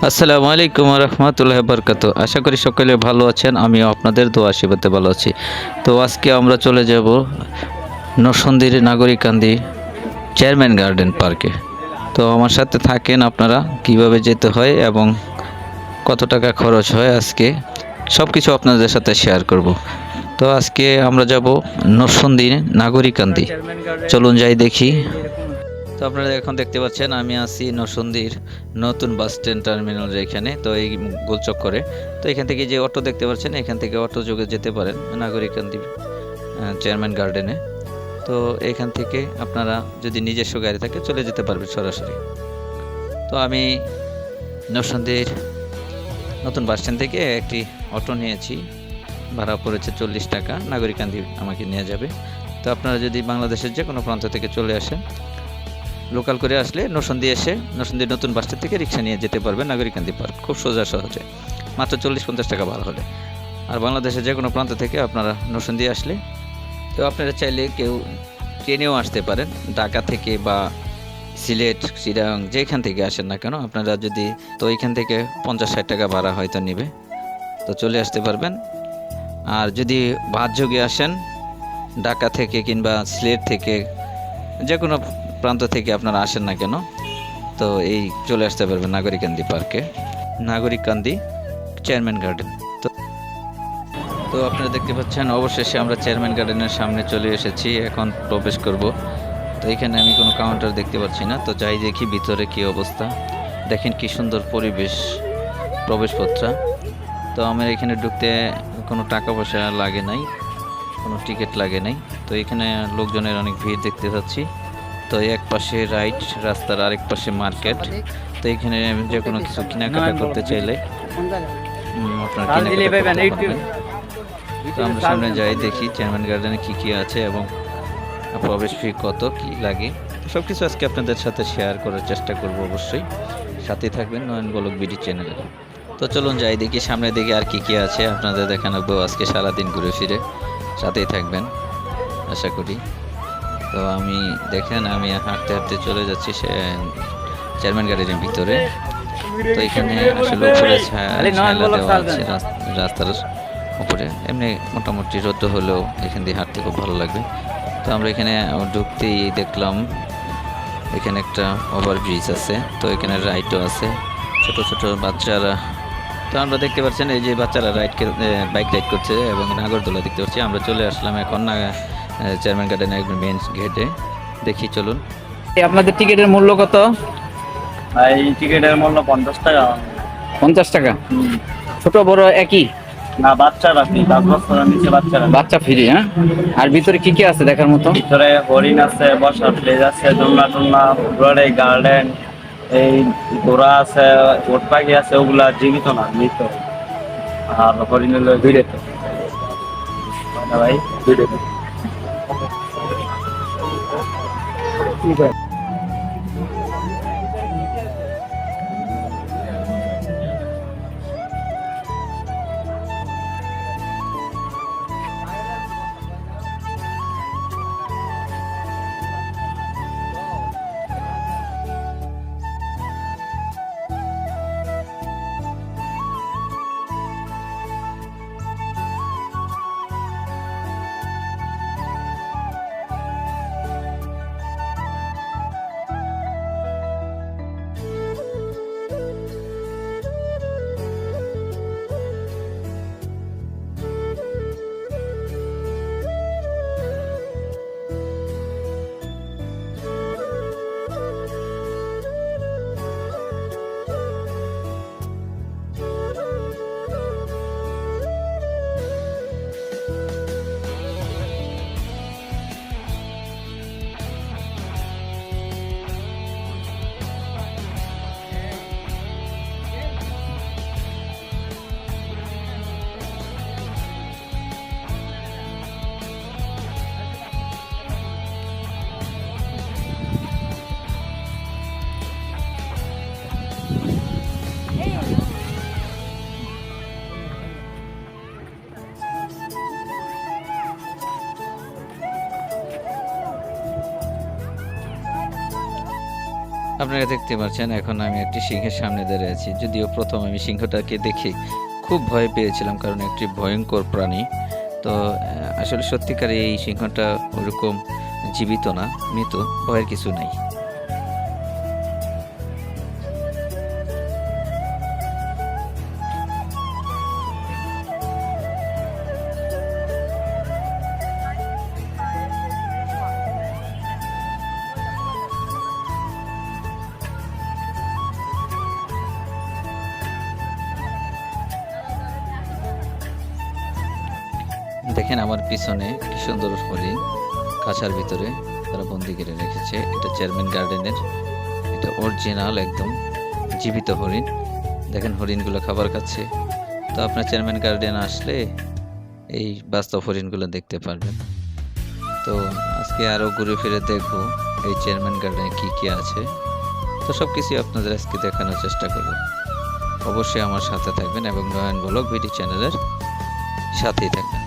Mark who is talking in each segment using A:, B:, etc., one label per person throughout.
A: আসসালামু আলাইকুম রহমতুল্লাহ বরকাত। আশা করি সকলে ভালো আছেন, আমিও আপনাদের দোয়া আশীর্বাদে ভালো আছি। তো আজকে আমরা চলে যাব নরসিংদীর নাগরিকান্দি চেয়ারম্যান গার্ডেন পার্কে। তো আমার সাথে থাকেন আপনারা, কিভাবে যেতে হয় এবং কত টাকা খরচ হয় আজকে সব কিছু আপনাদের সাথে শেয়ার করব। তো আজকে আমরা যাব নরসিংদীর নাগরিকান্দি, চলুন যাই দেখি। তো আপনারা এখন দেখতে পাচ্ছেন আমি আছি নরসিংদীর নতুন বাস স্ট্যান্ড টার্মিনালের এখানে। তো এই গোলচক্করে, তো এখান থেকে যে অটো দেখতে পাচ্ছেন এখান থেকে অটো যোগে যেতে পারেন নাগরিকান্দি চেয়ারম্যান গার্ডেনে। তো এখান থেকে আপনারা যদি নিজস্ব গাড়ি থাকে চলে যেতে পারবেন সরাসরি। তো আমি নরসিংদীর নতুন বাস স্ট্যান্ড থেকে একটি অটো নিয়েছি, ভাড়া পড়েছে 40 টাকা। নাগরিকান্দি আমাকে নিয়ে যাবে। তো আপনারা যদি বাংলাদেশের যে কোনো প্রান্ত থেকে চলে আসেন, লোকাল করে আসলে নরসিংদী এসে নরসিংদীর নতুন বাস স্ট্যান্ড থেকে রিক্সা নিয়ে যেতে পারবেন নাগরিকান্দি পার্ক, খুব সোজা সহজে, মাত্র 40-50 টাকা ভাড়া হলে। আর বাংলাদেশের যে কোনো প্রান্ত থেকে আপনারা নরসিংদী আসলে, তো আপনারা চাইলে কেউ ট্রেনেও আসতে পারেন, ঢাকা থেকে বা সিলেট, চিটাগাং যেখান থেকে আসেন না কেন আপনারা যদি, তো এখান থেকে 50-60 টাকা ভাড়া হয়তো নেবে, তো চলে আসতে পারবেন। আর যদি বাসযোগে আসেন ঢাকা থেকে কিংবা সিলেট থেকে, যে কোনো প্রান্ত থেকে আপনারা আসেন না কেন, তো এই চলে আসতে পারবেন নাগরিকান্দি পার্কে, নাগরিকান্দি চেয়ারম্যান গার্ডেন। তো আপনারা দেখতে পাচ্ছেন অবশেষে আমরা চেয়ারম্যান গার্ডেনের সামনে চলে এসেছি, এখন প্রবেশ করব। তো এখানে আমি কোনো কাউন্টার দেখতে পাচ্ছি না, তো যাই দেখি ভিতরে কি অবস্থা। দেখেন কি সুন্দর পরিবেশ, প্রবেশপত্র। তো আমার এখানে ঢুকতে কোনো টাকা পয়সা লাগে নাই, কোনো টিকিট লাগে নাই। তো এখানে লোকজনের অনেক ভিড় দেখতে পাচ্ছি। তো এক পাশে রাইট রাস্তার, আরেক পাশে মার্কেট। তো এখানে যে কোনো কিছু কেনাকাটা করতে চাইলে আপনার কেনাকাটা করতে পারবেন। তো আমরা সামনে যাই দেখি চেয়ারম্যান গার্ডেনে কি কি আছে এবং প্রবেশ ফি কত, কি লাগে, সব কিছু আজকে আপনাদের সাথে শেয়ার করার চেষ্টা করব। অবশ্যই সাথেই থাকবেন নয়ন গোলক বিডি চ্যানেলে। তো চলুন যাই দেখি সামনে দিকে আর কি কি আছে, আপনাদের দেখানোবো আজকে সারাদিন ঘুরে ফিরে, সাথেই থাকবেন আশা করি। তো আমি দেখেন আমি হাঁটতে হাঁটতে চলে যাচ্ছি চেয়ারম্যান গার্ডেনের ভিতরে। তো এখানে আসলে উপরে ছায়া দেওয়া আছে রাস্তার উপরে, এমনি মোটামুটি রোদ্র হলেও এখান দিয়ে হাঁটতে খুব ভালো লাগবে। তো আমরা এখানে ঢুকতেই দেখলাম এখানে একটা ওভারব্রিজ আছে, তো এখানে রাইডও আছে, ছোট ছোট বাচ্চারা। তো আমরা দেখতে পাচ্ছেন এই যে বাচ্চারা বাইক রাইড করছে এবং নাগরদোলা দেখতে পাচ্ছি। আমরা চলে আসলাম এখন চেয়ারম্যান গার্ডেনের একদম মেন গেটে, দেখি চলুন।
B: আপনাদের টিকিটের মূল্য কত?
C: এই টিকিটের মূল্য 50 টাকা।
B: 50 টাকা? ছোট বড় একই?
C: না, বাচ্চারা ফ্রি, 10 বছরের নিচে বাচ্চারা।
B: বাচ্চা ফ্রি, হ্যাঁ। আর ভিতরে কি কি আছে দেখার মতো?
C: ভিতরে হরিণ আছে, বসার প্লেস আছে, দোলনা টোলনা, পুরো গার্ডেন, এই ঘোড়া আছে, ওট পাখি আছে, ওগুলা জীবিত না, মৃত। আর হরিণ হলো ভিড়ে তো ভাই, ভিড়ে
A: আপনারা দেখতে পাচ্ছেন এখন আমি একটি সিংহের সামনে দাঁড়িয়ে আছি। যদিও প্রথম আমি সিংহটাকে দেখে খুব ভয় পেয়েছিলাম, কারণ একটি ভয়ঙ্কর প্রাণী। তো আসলে সত্যিকারে এই সিংহটা ওরকম জীবিত না, মৃত, ভয়ের কিছু নাই। দেখেন আমার পিছনে কি সুন্দর হরিণ, খাঁচার ভিতরে তারা বন্দি করে রেখেছে। এটা চেয়ারম্যান গার্ডেনের, এটা অরিজিনাল একদম জীবিত হরিণ। দেখেন হরিণগুলো খাবার খাচ্ছে। তো আপনার চেয়ারম্যান গার্ডেন আসলে এই বাস্তব হরিণগুলো দেখতে পারবেন। তো আজকে আরও ঘুরে ফিরে দেখবো এই চেয়ারম্যান গার্ডেনে কি কি আছে। তো সব কিছুই আপনাদের আজকে দেখানোর চেষ্টা করব। অবশ্যই আমার সাথে থাকবেন এবং নয়ন ব্লগ ভিডিও চ্যানেলের সাথেই থাকবেন।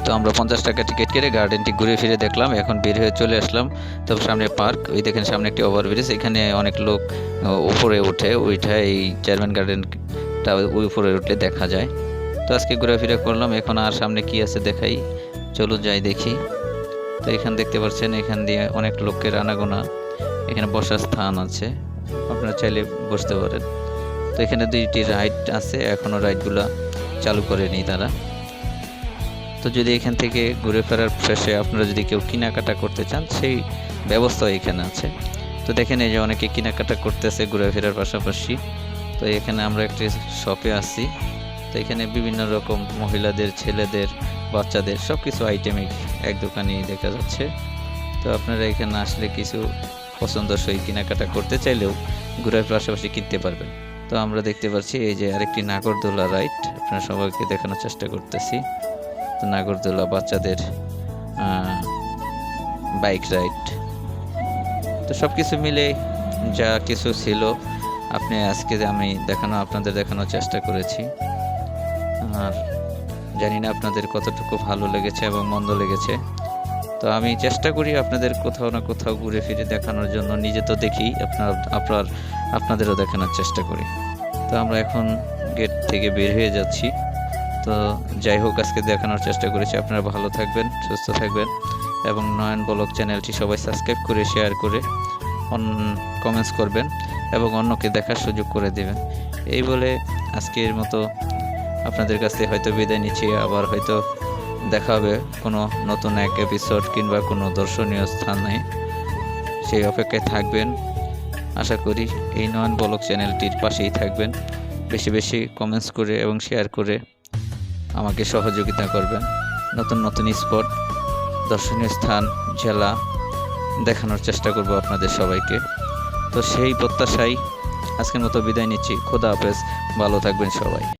A: তো আমরা 50 টাকা টিকিট কেটে গার্ডেনটি ঘুরে ফিরে দেখলাম। এখন বের হয়ে চলে আসলাম। তো সামনে পার্ক, ওই দেখেন সামনে একটি ওভারব্রিজ, এখানে অনেক লোক উপরে ওঠে, ওইটা এই চেয়ারম্যান গার্ডেনটা ওই উপরে উঠলে দেখা যায়। তো আজকে ঘোরাফেরা করলাম। এখন আর সামনে কি আছে দেখাই, চলুন যাই দেখি। তো এখানে দেখতে পাচ্ছেন এখান দিয়ে অনেক লোকের আনাগোনা, এখানে বসার স্থান আছে, আপনারা চাইলে বসতে পারেন। তো এখানে 2টি রাইড আছে, এখনও রাইডগুলো চালু করেনি তারা। তো যদি এখান থেকে ঘুরে ফেরার শেষে আপনারা যদি কেউ কেনাকাটা করতে চান, সেই ব্যবস্থাও এখানে আছে। তো দেখেন এই যে অনেকে কেনাকাটা করতেছে ঘুরে ফেরার পাশাপাশি। তো এখানে আমরা একটি শপে আসছি। তো এখানে বিভিন্ন রকম মহিলাদের, ছেলেদের, বাচ্চাদের সব কিছু আইটেমই এক দোকানেই দেখা যাচ্ছে। তো আপনারা এখানে আসলে কিছু পছন্দসই কেনাকাটা করতে চাইলেও ঘুরার পাশাপাশি কিনতে পারবেন। তো আমরা দেখতে পাচ্ছি এই যে আরেকটি নাগরদোলা রাইড, আপনারা সবাইকে দেখানোর চেষ্টা করতেছি। তো নাগরদোলা, বাচ্চাদের বাইক রাইড, তো সব কিছু মিলে যা কিছু ছিল আজকে আমি আপনাদের দেখানোর চেষ্টা করেছি। আর জানি না আপনাদের কতটুকু ভালো লেগেছে এবং মন্দ লেগেছে। তো আমি চেষ্টা করি আপনাদের কোথাও না কোথাও ঘুরে ফিরে দেখানোর জন্য, নিজে তো দেখি, আপনাদেরও দেখানোর চেষ্টা করি। তো আমরা এখন গেট থেকে বের হয়ে যাচ্ছি। তো যাই হোক, আজকে দেখানোর চেষ্টা করেছি। আপনারা ভালো থাকবেন, সুস্থ থাকবেন এবং নয়ন ব্লগ চ্যানেলটি সবাই সাবস্ক্রাইব করে, শেয়ার করে, কমেন্টস করবেন এবং অন্যকে দেখার সুযোগ করে দেবেন। এই বলে আজকের মতো আপনাদের কাছে হয়তো বিদায় নিচ্ছি। আবার হয়তো দেখা হবে কোনো নতুন এক এপিসোড কিংবা কোনো দর্শনীয় স্থানে, সেই অপেক্ষায় থাকবেন। আশা করি এই নয়ন ব্লগ চ্যানেলটির পাশেই থাকবেন, বেশি বেশি কমেন্টস করে এবং শেয়ার করে আমাকে সহযোগিতা করবেন। নতুন নতুন স্পট, দর্শনীয় স্থান, জেলা দেখানোর চেষ্টা করব আপনাদের সবাইকে। তো সেই প্রত্যাশায় আজকের মতো বিদায় নিচ্ছি। খোদা হাফেজ, ভালো থাকবেন সবাই।